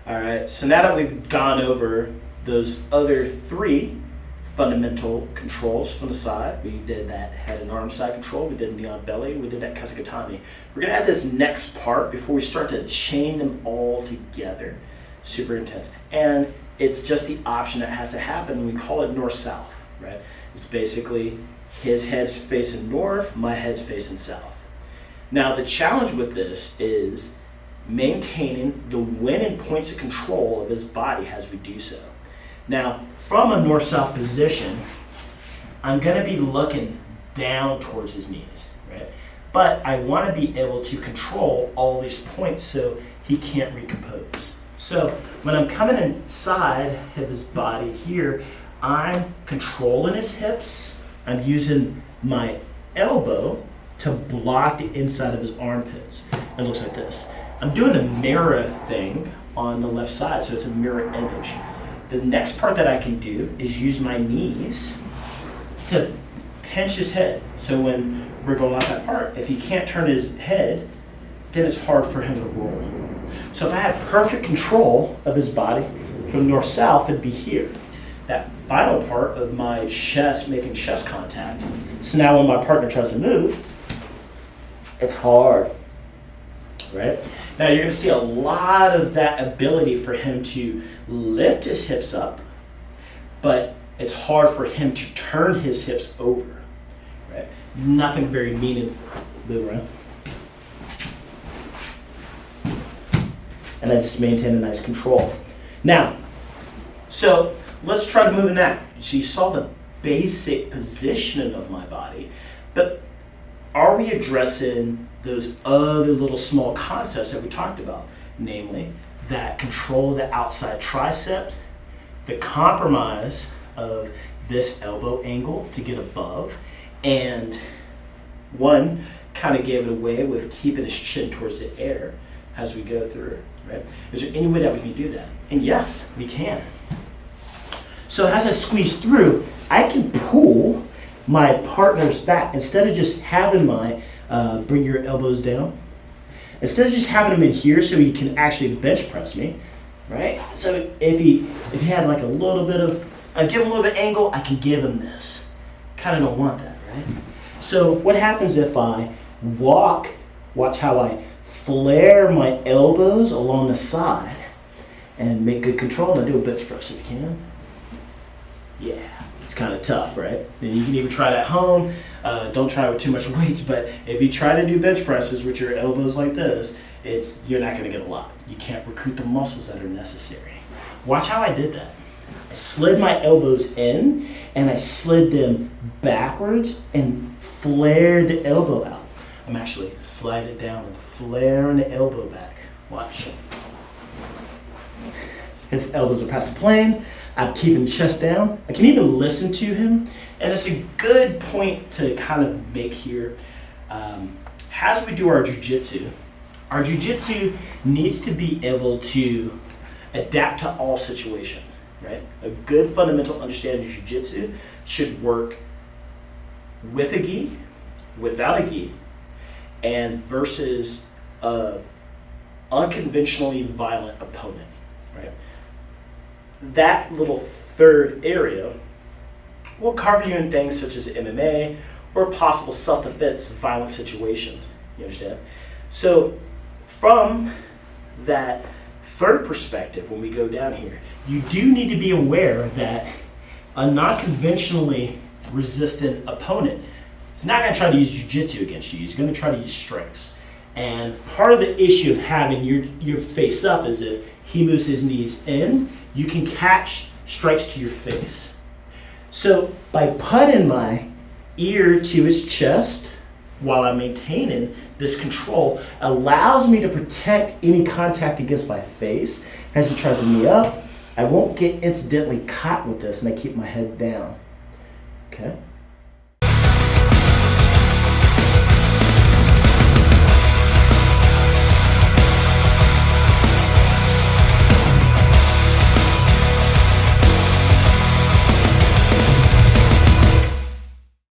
All right, so now that we've gone over those other three fundamental controls from the side, we did that head and arm side control, we did knee on belly, we did that kasagatame. We're gonna add this next part before we start to chain them all together. Super intense. And it's just the option that has to happen. We call it north-south, right? It's basically his head's facing north, my head's facing south. Now the challenge with this is maintaining the winning points of control of his body as we do so. Now, from a north-south position, I'm going to be looking down towards his knees, right? But I want to be able to control all these points so he can't recompose. So when I'm coming inside of his body here, I'm controlling his hips. I'm using my elbow to block the inside of his armpits. It looks like this. I'm doing a mirror thing on the left side, so it's a mirror image. The next part that I can do is use my knees to pinch his head. So when we're going off that part, if he can't turn his head, then it's hard for him to roll. So if I had perfect control of his body from north-south, it'd be here. That final part of my chest, making chest contact. So now when my partner tries to move, it's hard, right? Now you're gonna see a lot of that ability for him to lift his hips up, but it's hard for him to turn his hips over, right? Nothing very mean. Move around. And I just maintain a nice control. Now, so let's try to move in that. So you saw the basic positioning of my body, but are we addressing those other little small concepts that we talked about? Namely, that control of the outside tricep, the compromise of this elbow angle to get above, and one kind of gave it away with keeping his chin towards the air as we go through, right? Is there any way that we can do that? And yes, we can. So as I squeeze through, I can pull my partner's back instead of just having my bring your elbows down. Instead of just having him in here so he can actually bench press me, right? So if he had like a little bit of, I give him a little bit of angle, I can give him this. Kind of don't want that, right? So what happens if I walk, watch how I flare my elbows along the side and make good control, and I do a bench press if you can. Yeah, it's kind of tough, right? And you can even try that at home. Don't try with too much weights, but if you try to do bench presses with your elbows like this, you're not going to get a lot. You can't recruit the muscles that are necessary. Watch how I did that. I slid my elbows in, and I slid them backwards and flared the elbow out. I'm actually sliding it down and flaring the elbow back. Watch. His elbows are past the plane. I'm keeping the chest down. I can even listen to him. And it's a good point to kind of make here. As we do our jujitsu needs to be able to adapt to all situations, right? A good fundamental understanding of jujitsu should work with a gi, without a gi, and versus a unconventionally violent opponent, right? That little third area will cover you in things such as MMA or possible self-defense violent situations. You understand? So from that third perspective, when we go down here, you do need to be aware that a non-conventionally resistant opponent is not going to try to use jiu-jitsu against you. He's going to try to use strikes. And part of the issue of having your face up is if he moves his knees in, you can catch strikes to your face. So by putting my ear to his chest while I'm maintaining this control allows me to protect any contact against my face. As he tries to knee up, I won't get incidentally caught with this, and I keep my head down. Okay?